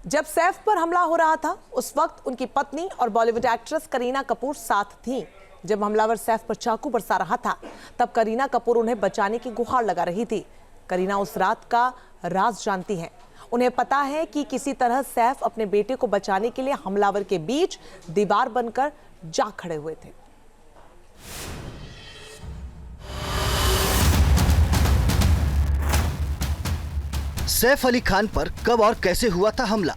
जब सैफ पर हमला हो रहा था उस वक्त उनकी पत्नी और बॉलीवुड एक्ट्रेस करीना कपूर साथ थीं। जब हमलावर सैफ पर चाकू बरसा रहा था तब करीना कपूर उन्हें बचाने की गुहार लगा रही थी। करीना उस रात का राज जानती हैं। उन्हें पता है कि किसी तरह सैफ अपने बेटे को बचाने के लिए हमलावर के बीच दीवार बनकर जा खड़े हुए थे। सैफ अली खान पर कब और कैसे हुआ था हमला?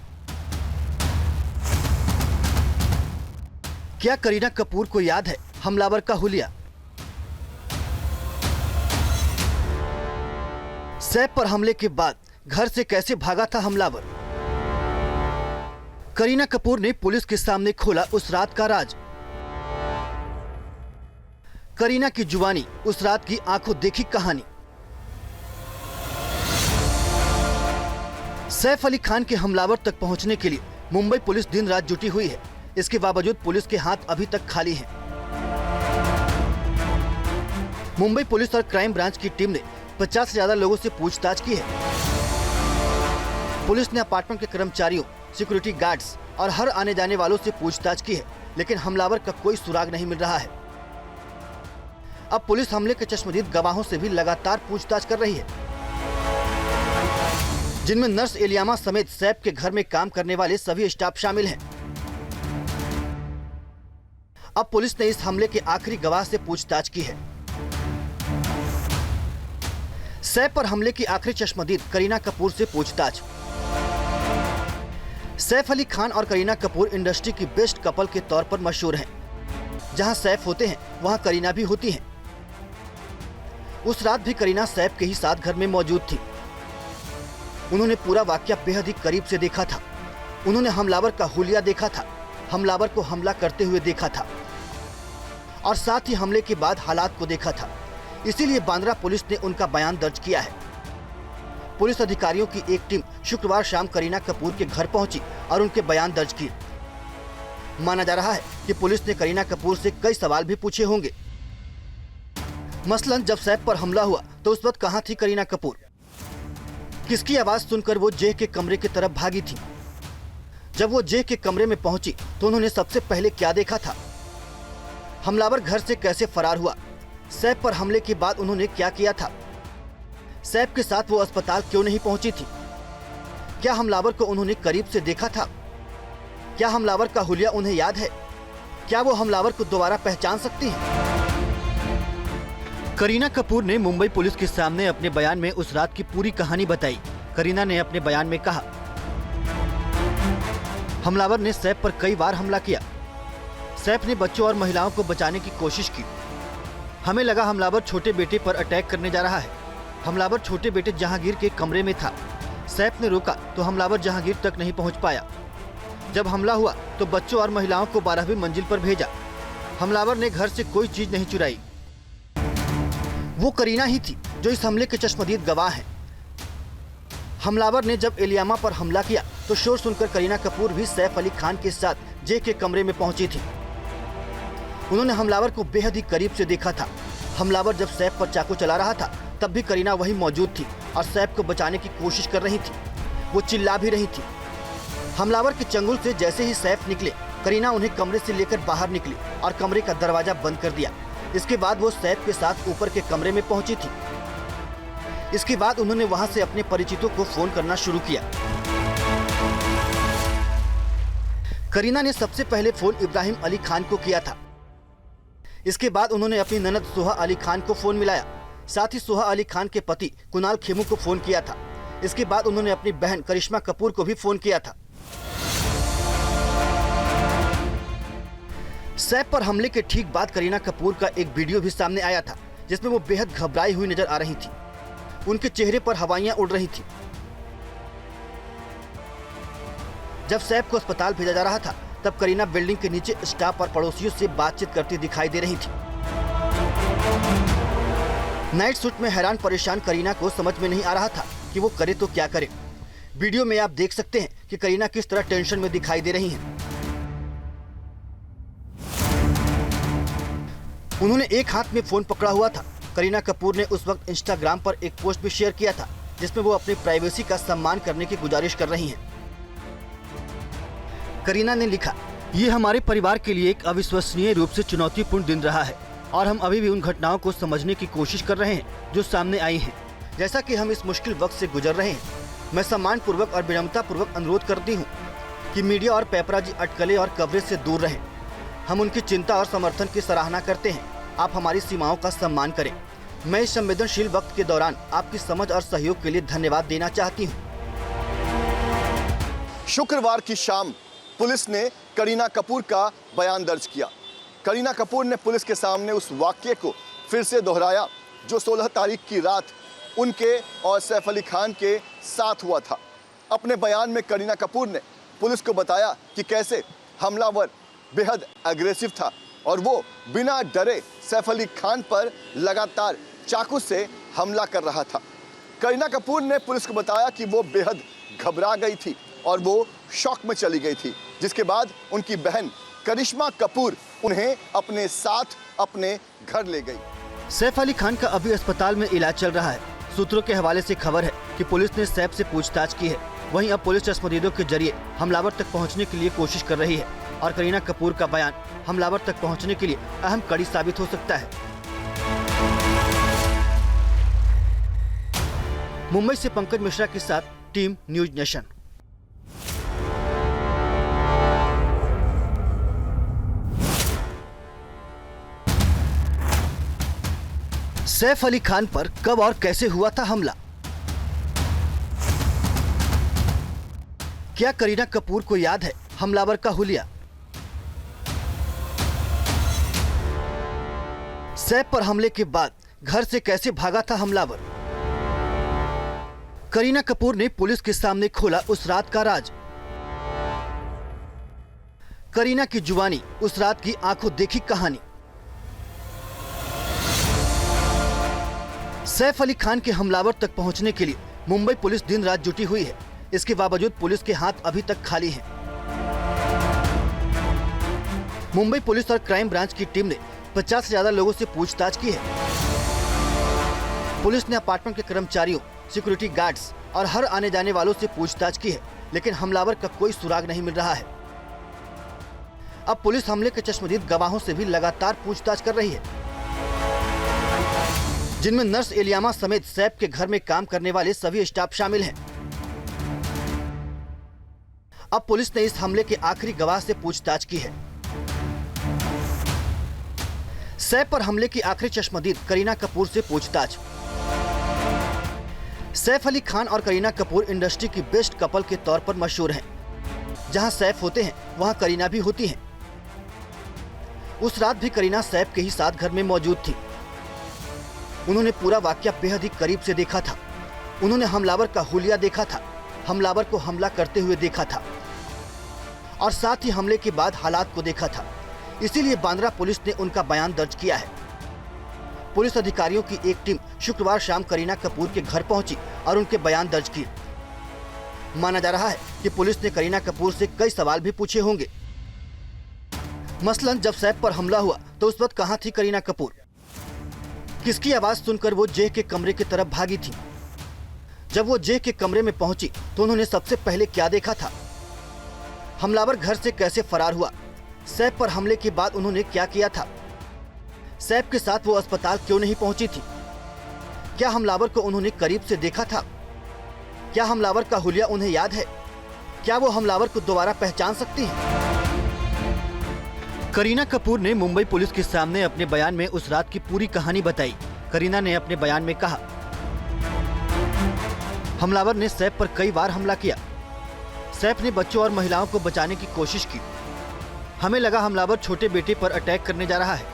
क्या करीना कपूर को याद है हमलावर का हुलिया? सैफ पर हमले के बाद घर से कैसे भागा था हमलावर? करीना कपूर ने पुलिस के सामने खोला उस रात का राज। करीना की जुबानी, उस रात की आंखों देखी कहानी। सैफ अली खान के हमलावर तक पहुंचने के लिए मुंबई पुलिस दिन रात जुटी हुई है। इसके बावजूद पुलिस के हाथ अभी तक खाली हैं। मुंबई पुलिस और क्राइम ब्रांच की टीम ने 50 से ज्यादा लोगों से पूछताछ की है। पुलिस ने अपार्टमेंट के कर्मचारियों, सिक्योरिटी गार्ड्स और हर आने जाने वालों से पूछताछ की है, लेकिन हमलावर का कोई सुराग नहीं मिल रहा है। अब पुलिस हमले के चश्मदीद गवाहों से भी लगातार पूछताछ कर रही है, जिनमें नर्स इलियामा समेत सैफ के घर में काम करने वाले सभी स्टाफ शामिल हैं। अब पुलिस ने इस हमले के आखिरी गवाह से पूछताछ की है। सैफ पर हमले की आखिरी चश्मदीद करीना कपूर से पूछताछ। सैफ अली खान और करीना कपूर इंडस्ट्री की बेस्ट कपल के तौर पर मशहूर हैं। जहां सैफ होते हैं वहां करीना भी होती हैं। उस रात भी करीना सैफ के ही साथ घर में मौजूद थी। उन्होंने पूरा वाकया बेहद ही करीब से देखा था। उन्होंने हमलावर का हुलिया देखा था, हमलावर को हमला करते हुए देखा था और साथ ही हमले के बाद हालात को देखा था। इसीलिए बांद्रा पुलिस ने उनका बयान दर्ज किया है। पुलिस अधिकारियों की एक टीम शुक्रवार शाम करीना कपूर के घर पहुंची और उनके बयान दर्ज किए। माना जा रहा है कि पुलिस ने करीना कपूर से कई सवाल भी पूछे होंगे। मसलन जब सैफ पर हमला हुआ तो उस वक्त कहां थी करीना कपूर? किसकी आवाज सुनकर वो जेह के कमरे की तरफ भागी थी? जब वो जेह के कमरे में पहुंची तो उन्होंने सबसे पहले क्या देखा था? हमलावर घर से कैसे फरार हुआ? सैफ पर हमले के बाद उन्होंने क्या किया था? सैफ के साथ वो अस्पताल क्यों नहीं पहुंची थी? क्या हमलावर को उन्होंने करीब से देखा था? क्या हमलावर का हुलिया उन्हें याद है? क्या वो हमलावर को दोबारा पहचान सकती है? करीना कपूर ने मुंबई पुलिस के सामने अपने बयान में उस रात की पूरी कहानी बताई। करीना ने अपने बयान में कहा, हमलावर ने सैफ पर कई बार हमला किया। सैफ ने बच्चों और महिलाओं को बचाने की कोशिश की। हमें लगा हमलावर छोटे बेटे पर अटैक करने जा रहा है। हमलावर छोटे बेटे जहांगीर के कमरे में था। सैफ ने रोका तो हमलावर जहांगीर तक नहीं पहुंच पाया। जब हमला हुआ तो बच्चों और महिलाओं को 12वीं मंजिल पर भेजा। हमलावर ने घर से कोई चीज नहीं चुराई। वो करीना ही थी जो इस हमले के चश्मदीद गवाह हैं। हमलावर ने जब इलियामा पर हमला किया तो शोर सुनकर करीना कपूर भी सैफ अली खान के साथ जे के कमरे में पहुंची थी। उन्होंने हमलावर को बेहद ही करीब से देखा था। हमलावर जब सैफ पर चाकू चला रहा था तब भी करीना वहीं मौजूद थी और सैफ को बचाने की कोशिश कर रही थी। वो चिल्ला भी रही थी। हमलावर के चंगुल से जैसे ही सैफ निकले, करीना उन्हें कमरे से लेकर बाहर निकली और कमरे का दरवाजा बंद कर दिया। इसके बाद वो सैफ के साथ ऊपर के कमरे में पहुंची थी। इसके बाद उन्होंने वहां से अपने परिचितों को फोन करना शुरू किया। करीना ने सबसे पहले फोन इब्राहिम अली खान को किया था। इसके बाद उन्होंने अपनी ननद सोहा अली खान को फोन मिलाया। साथ ही सोहा अली खान के पति कुणाल खेमू को फोन किया था। इसके बाद उन्होंने अपनी बहन करिश्मा कपूर को भी फोन किया था। सैफ पर हमले के ठीक बाद करीना कपूर का एक वीडियो भी सामने आया था, जिसमें वो बेहद घबराई हुई नजर आ रही थी। उनके चेहरे पर हवाइयां उड़ रही थी। जब सैफ को अस्पताल भेजा जा रहा था तब करीना बिल्डिंग के नीचे स्टाफ और पड़ोसियों से बातचीत करती दिखाई दे रही थी। नाइट सूट में हैरान परेशान करीना को समझ में नहीं आ रहा था कि वो करे तो क्या करे। वीडियो में आप देख सकते हैं कि करीना किस तरह टेंशन में दिखाई दे रही हैं। उन्होंने एक हाथ में फोन पकड़ा हुआ था। करीना कपूर ने उस वक्त इंस्टाग्राम पर एक पोस्ट भी शेयर किया था, जिसमें वो अपनी प्राइवेसी का सम्मान करने की गुजारिश कर रही हैं। करीना ने लिखा, ये हमारे परिवार के लिए एक अविश्वसनीय रूप से चुनौतीपूर्ण दिन रहा है और हम अभी भी उन घटनाओं को समझने की कोशिश कर रहे हैं जो सामने आई हैं। जैसा कि हम इस मुश्किल वक्त से गुजर रहे हैं, मैं सम्मान पूर्वक और विनम्रता पूर्वक अनुरोध करती हूँ कि मीडिया और पेपराजी अटकलें और कवरेज से दूर रहें। हम उनकी चिंता और समर्थन की सराहना करते हैं। आप हमारी सीमाओं का सम्मान करें। मैं इस संवेदनशील वक्त के दौरान आपकी समझ और सहयोग के लिए धन्यवाद देना चाहती हूँ। शुक्रवार की शाम पुलिस ने करीना कपूर का बयान दर्ज किया। करीना कपूर ने पुलिस के सामने उस वाक्य को फिर से दोहराया जो 16 तारीख की रात उनके और सैफ अली खान के साथ हुआ था। अपने बयान में करीना कपूर ने पुलिस को बताया कि कैसे हमलावर बेहद एग्रेसिव था और वो बिना डरे सैफ अली खान पर लगातार चाकू से हमला कर रहा था। करीना कपूर ने पुलिस को बताया कि वो बेहद घबरा गई थी और वो शॉक में चली गई थी, जिसके बाद उनकी बहन करिश्मा कपूर उन्हें अपने साथ अपने घर ले गई। सैफ अली खान का अभी अस्पताल में इलाज चल रहा है। सूत्रों के हवाले से खबर है कि पुलिस ने सैफ से पूछताछ की है। वहीं अब पुलिस चश्मदीदों के जरिए हमलावर तक पहुंचने के लिए कोशिश कर रही है और करीना कपूर का बयान हमलावर तक पहुंचने के लिए अहम कड़ी साबित हो सकता है। मुंबई से पंकज मिश्रा के साथ team news nation. Saif Ali Khan पर कब और कैसे हुआ था हमला? क्या करीना कपूर को याद है हमलावर का हुलिया? सैफ पर हमले के बाद घर से कैसे भागा था हमलावर? करीना कपूर ने पुलिस के सामने खोला उस रात का राज। करीना की जुबानी, उस रात की आंखों देखी कहानी। सैफ अली खान के हमलावर तक पहुंचने के लिए मुंबई पुलिस दिन रात जुटी हुई है। इसके बावजूद पुलिस के हाथ अभी तक खाली हैं। मुंबई पुलिस और क्राइम ब्रांच की टीम ने 50 से ज्यादा लोगों से पूछताछ की है। पुलिस ने अपार्टमेंट के कर्मचारियों, सिक्योरिटी गार्ड्स और हर आने जाने वालों से पूछताछ की है, लेकिन हमलावर का कोई सुराग नहीं मिल रहा है। अब पुलिस हमले के चश्मदीद गवाहों से भी लगातार पूछताछ कर रही है, जिनमें नर्स एलियामा समेत सैफ के घर में काम करने वाले सभी स्टाफ शामिल हैं। अब पुलिस ने इस हमले के आखिरी गवाह से पूछताछ की है। सैफ पर हमले की आखिरी चश्मदीद करीना कपूर से पूछताछ। सैफ अली खान और करीना कपूर इंडस्ट्री की बेस्ट कपल के तौर पर मशहूर हैं। जहां सैफ होते हैं वहां करीना भी होती हैं। उस रात भी करीना सैफ के ही साथ घर में मौजूद थी। उन्होंने पूरा वाकया बेहद ही करीब से देखा था। उन्होंने हमलावर का हुलिया देखा था, हमलावर को हमला करते हुए देखा था और साथ ही हमले के बाद हालात को देखा था। इसीलिए बांद्रा पुलिस ने उनका बयान दर्ज किया है। पुलिस अधिकारियों की एक टीम शुक्रवार शाम करीना कपूर के घर पहुंची और उनके बयान दर्ज किए। माना जा रहा है कि पुलिस ने करीना कपूर से कई सवाल भी पूछे होंगे। मसलन जब सैफ पर हमला हुआ तो उस वक्त कहां थी करीना कपूर? किसकी आवाज सुनकर वो जेह के कमरे की तरफ भागी थी? जब वो जेह के कमरे में पहुंची तो उन्होंने सबसे पहले क्या देखा था? हमलावर घर से कैसे फरार हुआ? सैफ पर हमले के बाद उन्होंने क्या किया था? सैफ के साथ वो अस्पताल क्यों नहीं पहुंची थी? क्या हमलावर को उन्होंने करीब से देखा था? क्या हमलावर का हुलिया उन्हें याद है? क्या वो हमलावर को दोबारा पहचान सकती है? करीना कपूर ने मुंबई पुलिस के सामने अपने बयान में उस रात की पूरी कहानी बताई। करीना ने अपने बयान में कहा, हमलावर ने सैफ पर कई बार हमला किया। सैफ ने बच्चों और महिलाओं को बचाने की कोशिश की। हमें लगा हमलावर छोटे बेटे पर अटैक करने जा रहा है।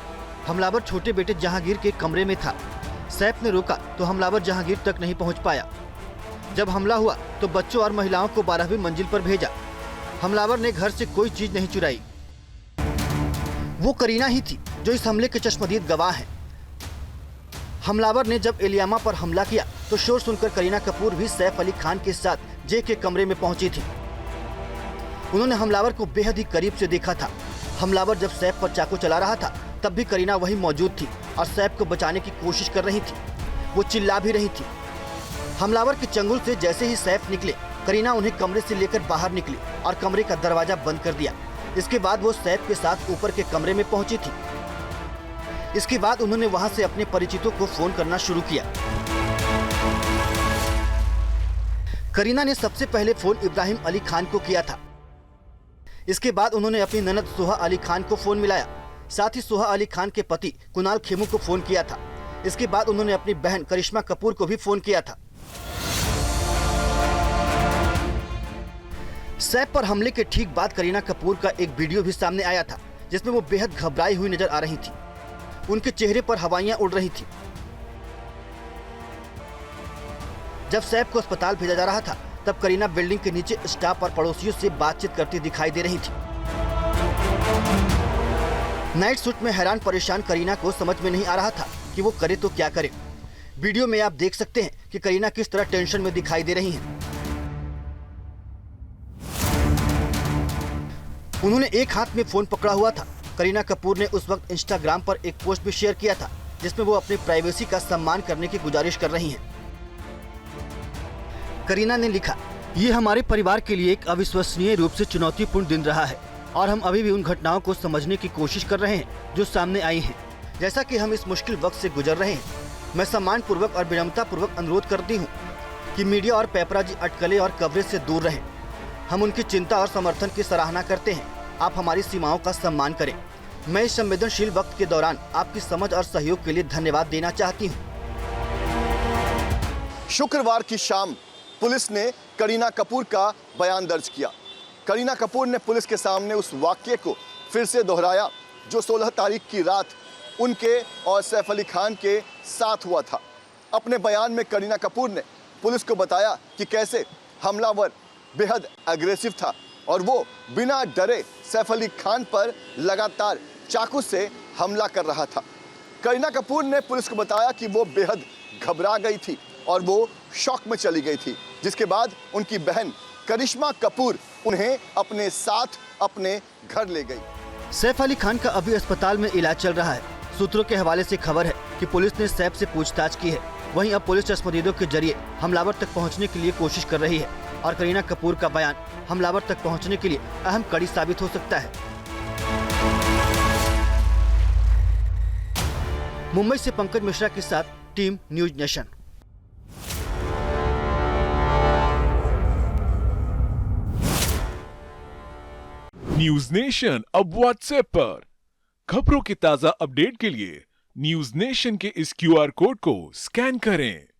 हमलावर छोटे बेटे जहांगीर के कमरे में था। सैफ ने रोका तो हमलावर जहांगीर तक नहीं पहुंच पाया। जब हमला हुआ तो बच्चों और महिलाओं को 12वीं मंजिल पर भेजा। हमलावर ने घर से कोई चीज नहीं चुराई। वो करीना ही थी जो इस हमले के चश्मदीद गवाह है। हमलावर ने जब एलियामा पर हमला किया तो शोर सुनकर करीना कपूर भी सैफ अली खान के साथ जे के कमरे में पहुंची थी। उन्होंने हमलावर को बेहद ही करीब से देखा था। हमलावर जब सैफ पर चाकू चला रहा था तब भी करीना वहीं मौजूद थी और सैफ को बचाने की कोशिश कर रही थी। वो चिल्ला भी रही थी। हमलावर के चंगुल से जैसे ही सैफ निकले, करीना उन्हें कमरे से लेकर बाहर निकली और कमरे का दरवाजा बंद कर दिया। इसके बाद वो सैफ के साथ ऊपर के कमरे में पहुंची थी। इसके बाद उन्होंने वहां से अपने परिचितों को फोन करना शुरू किया। करीना ने सबसे पहले फोन इब्राहिम अली खान को किया था। इसके बाद उन्होंने अपनी ननद सुहा अली खान को फोन मिलाया। साथ ही सुहा अली खान के पति कुणाल खेमू को फोन किया था। इसके बाद उन्होंने अपनी बहन करिश्मा कपूर को भी फोन किया था। सैफ पर हमले के ठीक बाद करीना कपूर का एक वीडियो भी सामने आया था, जिसमें वो बेहद घबराई हुई नजर आ रही थी। उनके चेहरे पर हवाइयां उड़ रही थी। जब सैफ को अस्पताल भेजा जा रहा था, तब करीना बिल्डिंग के नीचे स्टाफ और पड़ोसियों से बातचीत करती दिखाई दे रही थी। नाइट सूट में हैरान परेशान करीना को समझ में नहीं आ रहा था कि वो करे तो क्या करे। वीडियो में आप देख सकते हैं कि करीना किस तरह टेंशन में दिखाई दे रही हैं। उन्होंने एक हाथ में फोन पकड़ा हुआ था। करीना कपूर ने उस वक्त इंस्टाग्राम पर एक पोस्ट भी शेयर किया था, जिसमें वो अपनी प्राइवेसी का सम्मान करने की गुजारिश कर रही हैं। करीना ने लिखा, ये हमारे परिवार के लिए एक अविश्वसनीय रूप से चुनौतीपूर्ण दिन रहा है और हम अभी भी उन घटनाओं को समझने की कोशिश कर रहे हैं जो सामने आई हैं। जैसा कि हम इस मुश्किल वक्त से गुजर रहे हैं, मैं सम्मान पूर्वक और विनम्रता पूर्वक अनुरोध करती हूँ कि मीडिया और पेपराजी अटकलें और कवरेज से दूर रहें। हम उनकी चिंता और समर्थन की सराहना करते हैं। आप हमारी सीमाओं का सम्मान करें। मैं इस संवेदनशील वक्त के दौरान आपकी समझ और सहयोग के लिए धन्यवाद देना चाहती हूँ। शुक्रवार की शाम पुलिस ने करीना कपूर का बयान दर्ज किया। करीना कपूर ने पुलिस के सामने उस वाक्य को फिर से दोहराया जो 16 तारीख की रात उनके और सैफ अली खान के साथ हुआ था। अपने बयान में करीना कपूर ने पुलिस को बताया कि कैसे हमलावर बेहद एग्रेसिव था और वो बिना डरे सैफ अली खान पर लगातार चाकू से हमला कर रहा था। करीना कपूर ने पुलिस को बताया कि वो बेहद घबरा गई थी और वो शॉक में चली गई थी, जिसके बाद उनकी बहन करिश्मा कपूर उन्हें अपने साथ अपने घर ले गई। सैफ अली खान का अभी अस्पताल में इलाज चल रहा है। सूत्रों के हवाले से खबर है कि पुलिस ने सैफ से पूछताछ की है। वहीं अब पुलिस चश्मदीदों के जरिए हमलावर तक पहुंचने के लिए कोशिश कर रही है और करीना कपूर का बयान हमलावर तक पहुंचने के लिए अहम कड़ी साबित हो सकता है। मुंबई से पंकज मिश्रा के साथ team news nation. News nation अब व्हाट्सएप पर खबरों के ताजा अपडेट के लिए न्यूज नेशन के इस QR कोड को स्कैन करें।